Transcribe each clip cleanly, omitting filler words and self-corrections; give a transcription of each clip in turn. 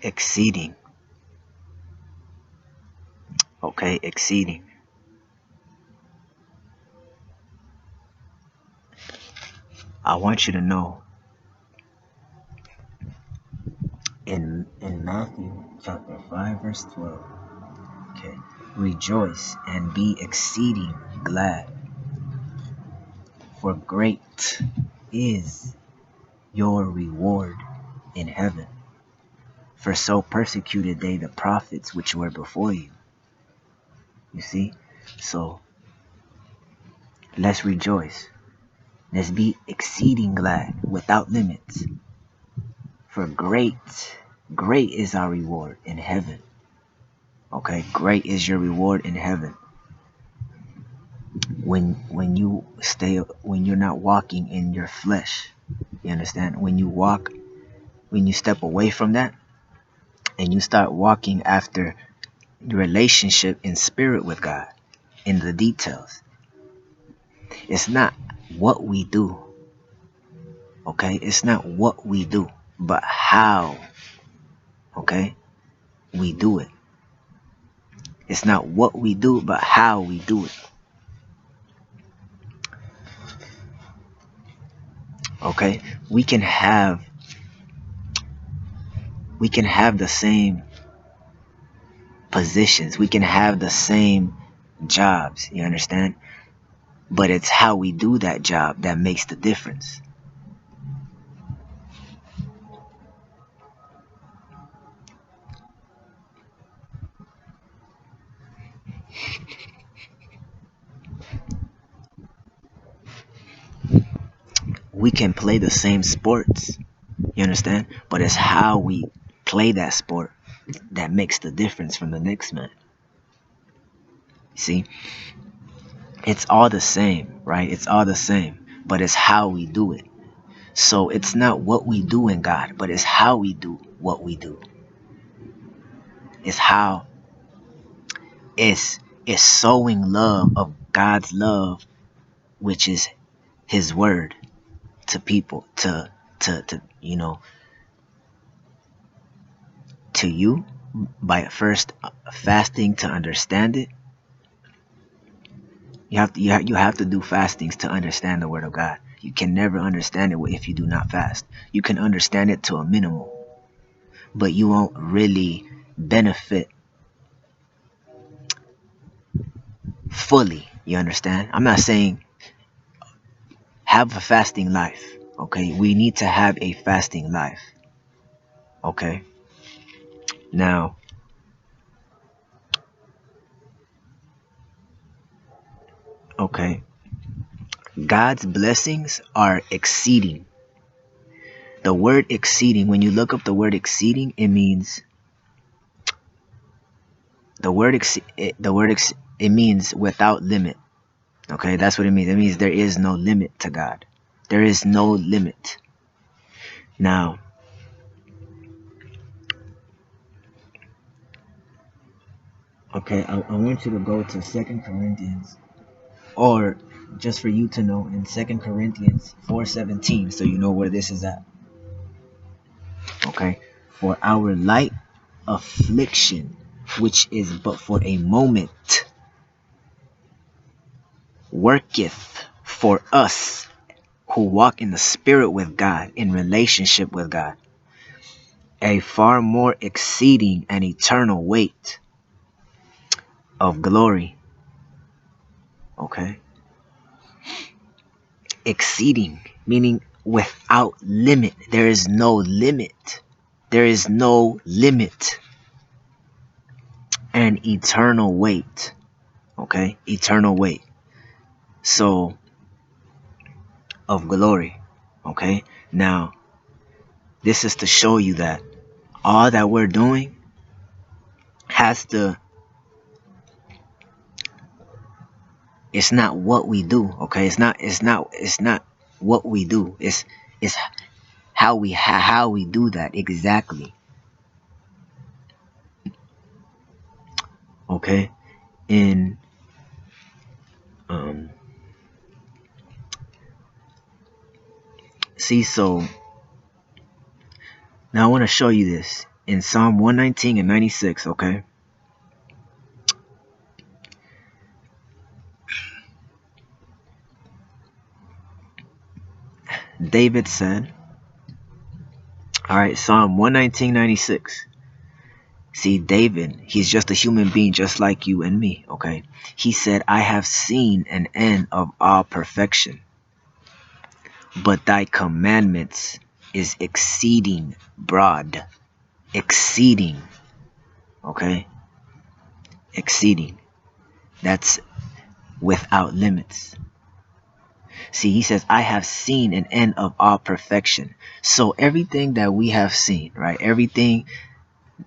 exceeding. Okay, exceeding. I want you to know in Matthew chapter 5 verse 12. Okay. Rejoice and be exceeding glad, for great is your reward in heaven. For so persecuted they the prophets which were before you. You see? So let's rejoice. Let's be exceeding glad without limits. For great is our reward in heaven. Okay, great is your reward in heaven. When you're not walking in your flesh. You understand? When you step away from that and you start walking after your relationship in spirit with God, in the details. It's not what we do. Okay? It's not what we do, but how, okay, we do it. It's not what we do, but how we do it. Okay? We can have the same positions. We can have the same jobs, you understand? But it's how we do that job that makes the difference. We can play the same sports, you understand? But it's how we play that sport that makes the difference from the next man. You see? It's all the same, right? It's all the same, but it's how we do it. So it's not what we do in God, but it's how we do what we do. It's how it's sowing love of God's love, which is his word to people, to to you, by first fasting to understand it. You have to do fastings to understand the word of God. You can never understand it if you do not fast. You can understand it to a minimum, but you won't really benefit fully. You understand? I'm not saying have a fasting life. Okay, we need to have a fasting life. Okay. Now, okay, God's blessings are exceeding. The word exceeding, when you look up the word exceeding, it means it means without limit. Okay, that's what it means. It means there is no limit to God. There is no limit. Now, okay, I want you to go to 2 Corinthians, or just for you to know, in 2 Corinthians 4:17, so you know where this is at. Okay, for our light affliction, which is but for a moment, worketh for us who walk in the spirit with God, in relationship with God, a far more exceeding and eternal weight of glory. Okay, exceeding, meaning without limit. There is no limit. There is no limit. And eternal weight. Okay, eternal weight. So, of glory. Okay, now this is to show you that all that we're doing has to, it's not what we do. Okay, it's not what we do. It's how we do that exactly. Okay, in see, so now I want to show you this in Psalm 119 and 96, okay? David said, all right, Psalm 119:96. See, David, he's just a human being just like you and me, okay? He said, I have seen an end of all perfection, but thy commandments is exceeding broad. Exceeding, okay? Exceeding. That's without limits. See, he says, I have seen an end of all perfection. So everything that we have seen, right? Everything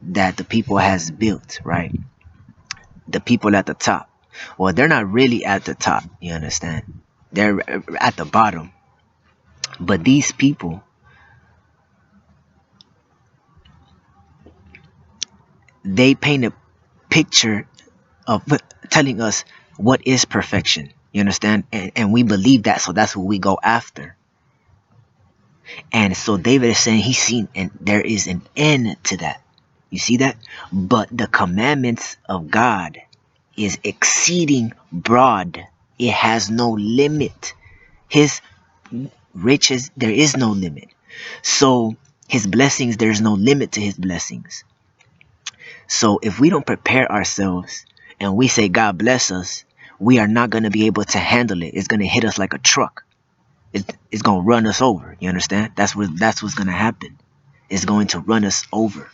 that the people has built, right? The people at the top. Well, they're not really at the top, you understand? They're at the bottom. But these people, they paint a picture of telling us what is perfection. You understand? And we believe that, so that's what we go after. And so David is saying he's seen, and there is an end to that. You see that? But the commandments of God is exceeding broad. It has no limit. His riches, there is no limit. So his blessings, there's no limit to his blessings. So if we don't prepare ourselves and we say God bless us, we are not going to be able to handle it. It's going to hit us like a truck. It's going to run us over. You understand? That's what's going to happen. It's going to run us over.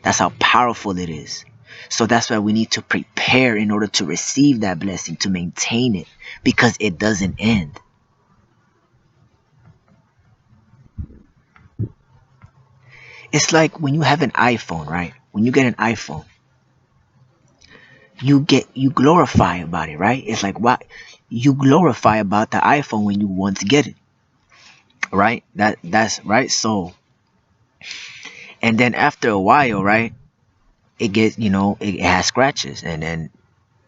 That's how powerful it is. So that's why we need to prepare in order to receive that blessing, to maintain it, because it doesn't end. It's like when you have an iPhone, right? When you get an iPhone, you glorify about it, right? It's like what you glorify about the iPhone when you want to get it, right? That's right. So, and then after a while, right, it gets, it has scratches, and then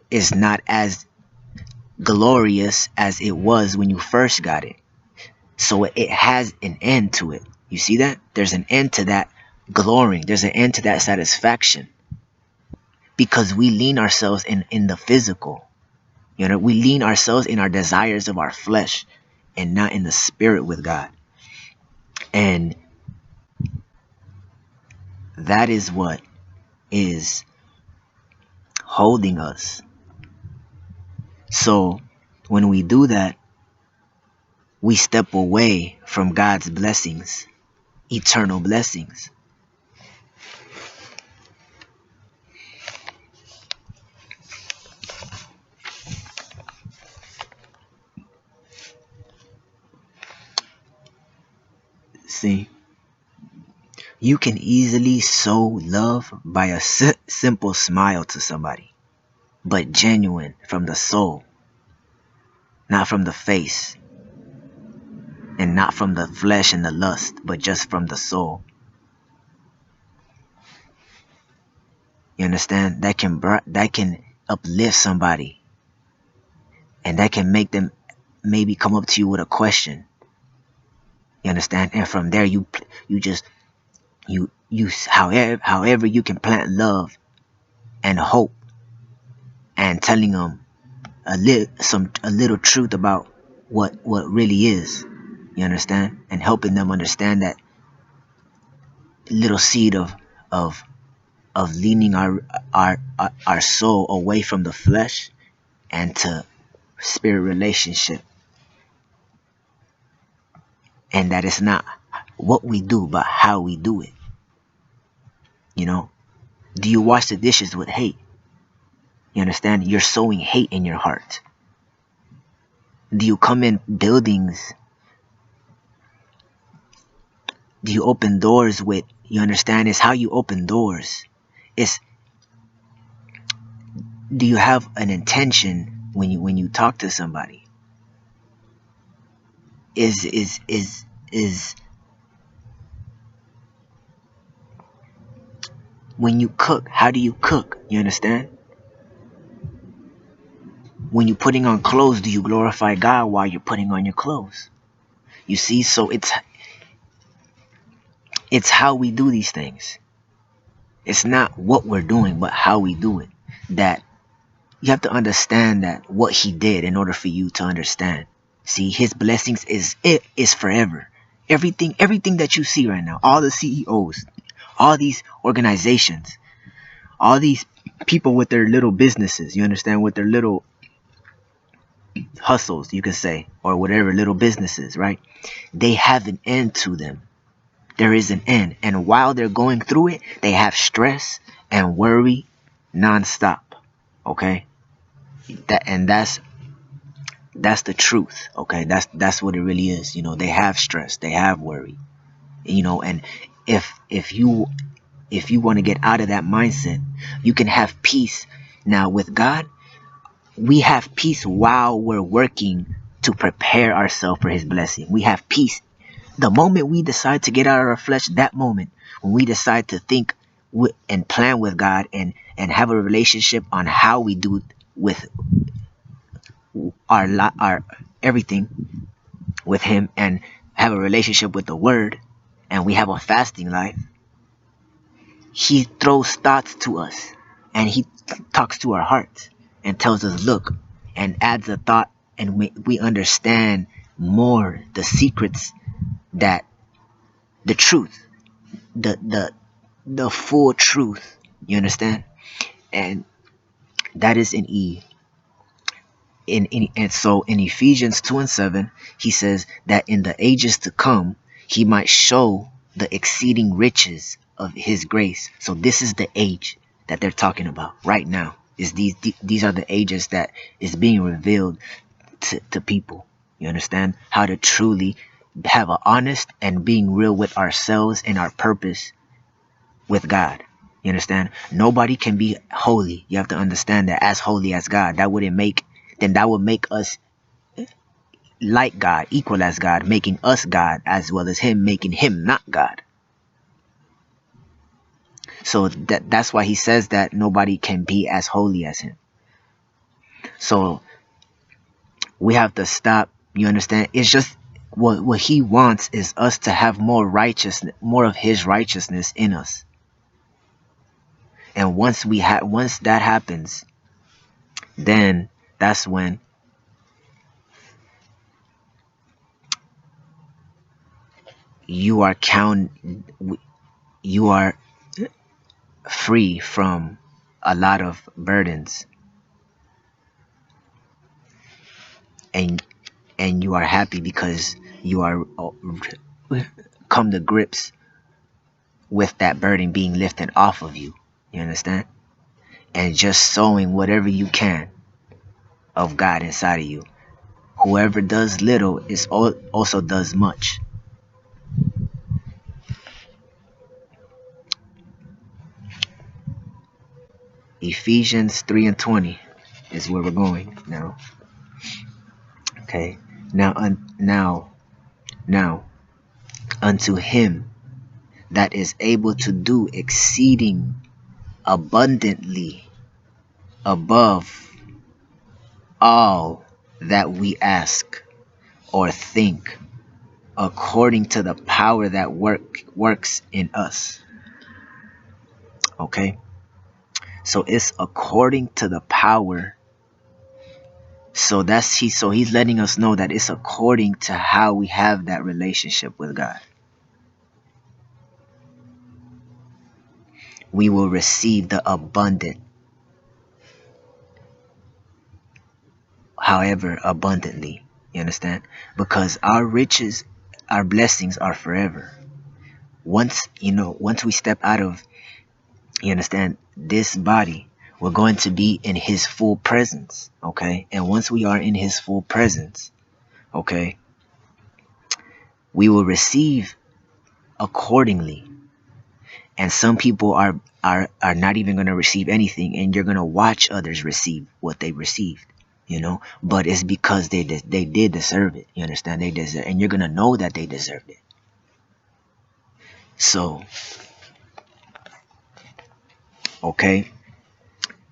it's not as glorious as it was when you first got it. So it has an end to it. You see that? There's an end to that glory. There's an end to that satisfaction, because we lean ourselves in the physical. We lean ourselves in our desires of our flesh and not in the spirit with God. And that is what is holding us. So when we do that, we step away from God's blessings, eternal blessings. See, you can easily sow love by a simple smile to somebody, but genuine from the soul, not from the face, and not from the flesh and the lust, but just from the soul. You understand? That can uplift somebody, and that can make them maybe come up to you with a question. You understand? And from there, you just however you can plant love and hope, and telling them a little truth about what really is. You understand? And helping them understand that little seed of leaning our soul away from the flesh and to spirit relationship, and that it's not what we do but how we do it. Do you wash the dishes with hate? You understand? You're sowing hate in your heart. Do you come in buildings? Do you open doors with, you understand? It's how you open doors. It's, do you have an intention when you talk to somebody? Is when you cook, how do you cook? You understand? When you're putting on clothes, do you glorify God while you're putting on your clothes? You see, so It's how we do these things. It's not what we're doing, but how we do it. That you have to understand that what he did in order for you to understand. See, his blessings is forever. Everything that you see right now, all the CEOs, all these organizations, all these people with their little businesses, you understand, with their little hustles, you could say, or whatever little businesses, right? They have an end to them. There is an end. And while they're going through it, they have stress and worry nonstop. Okay? That's the truth. Okay? That's what it really is. They have stress, they have worry. And if you want to get out of that mindset, you can have peace. Now with God, we have peace while we're working to prepare ourselves for his blessing. We have peace. The moment we decide to get out of our flesh, that moment when we decide to think and plan with God and have a relationship on how we do with our everything with him, and have a relationship with the word, and we have a fasting life, he throws thoughts to us, and he talks to our hearts and tells us, look, and adds a thought, and we understand more the secrets, that the truth, the full truth, you understand. And that is and so in Ephesians 2:7, he says that in the ages to come he might show the exceeding riches of his grace. So this is the age that they're talking about right now. Is these are the ages that is being revealed to people. You understand how to truly have an honest and being real with ourselves and our purpose with God. You understand? Nobody can be holy. You have to understand that as holy as God. That would make us like God, equal as God, making us God, as well as him making him not God. So that's why he says that nobody can be as holy as him. So we have to stop. You understand? It's just what he wants is us to have more righteousness, more of his righteousness in us. And once that happens, then that's when you are free from a lot of burdens, and you are happy because you are come to grips with that burden being lifted off of you. You understand? And just sowing whatever you can of God inside of you. Whoever does little also does much. Ephesians 3:20 is where we're going now. Okay. Now unto him that is able to do exceeding abundantly above all that we ask or think, according to the power that works in us. Okay? So it's according to the power. So he's letting us know that it's according to how we have that relationship with God. We will receive the abundant, however abundantly. You understand? Because our riches, our blessings are forever. Once we step out of, you understand, this body, we're going to be in his full presence. Okay? And once we are in his full presence, okay, we will receive accordingly. And some people are not even going to receive anything, and you're going to watch others receive what they received, but it's because they did deserve it. You understand? They deserve, and you're going to know that they deserved it. So, okay,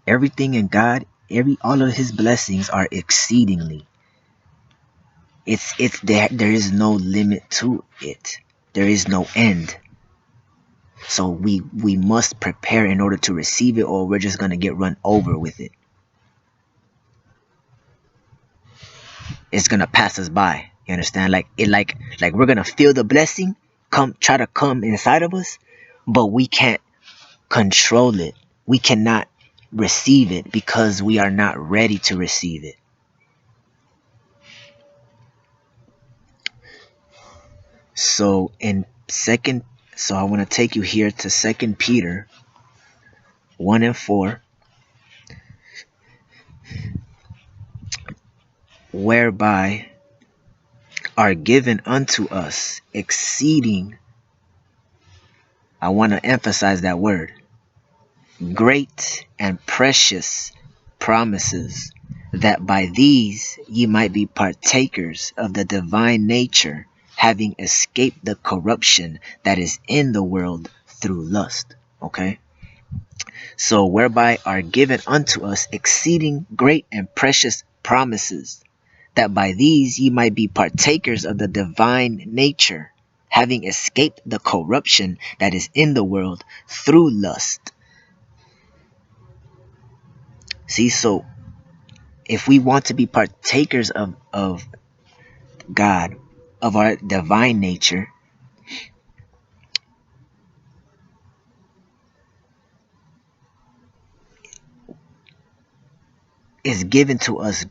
everything in God, all of his blessings are exceedingly. It's there is no limit to it. There is no end. So we must prepare in order to receive it, or we're just going to get run over with it. It's going to pass us by. You understand? Like we're going to feel the blessing try to come inside of us, but we can't control it. We cannot receive it because we are not ready to receive it. So I want to take you here to 2 Peter 1:4, whereby are given unto us exceeding, I want to emphasize that word, great and precious promises, that by these ye might be partakers of the divine nature, having escaped the corruption that is in the world through lust. Okay? So whereby are given unto us exceeding great and precious promises, that by these ye might be partakers of the divine nature, having escaped the corruption that is in the world through lust. See, so if we want to be partakers of God, of our divine nature, is given to us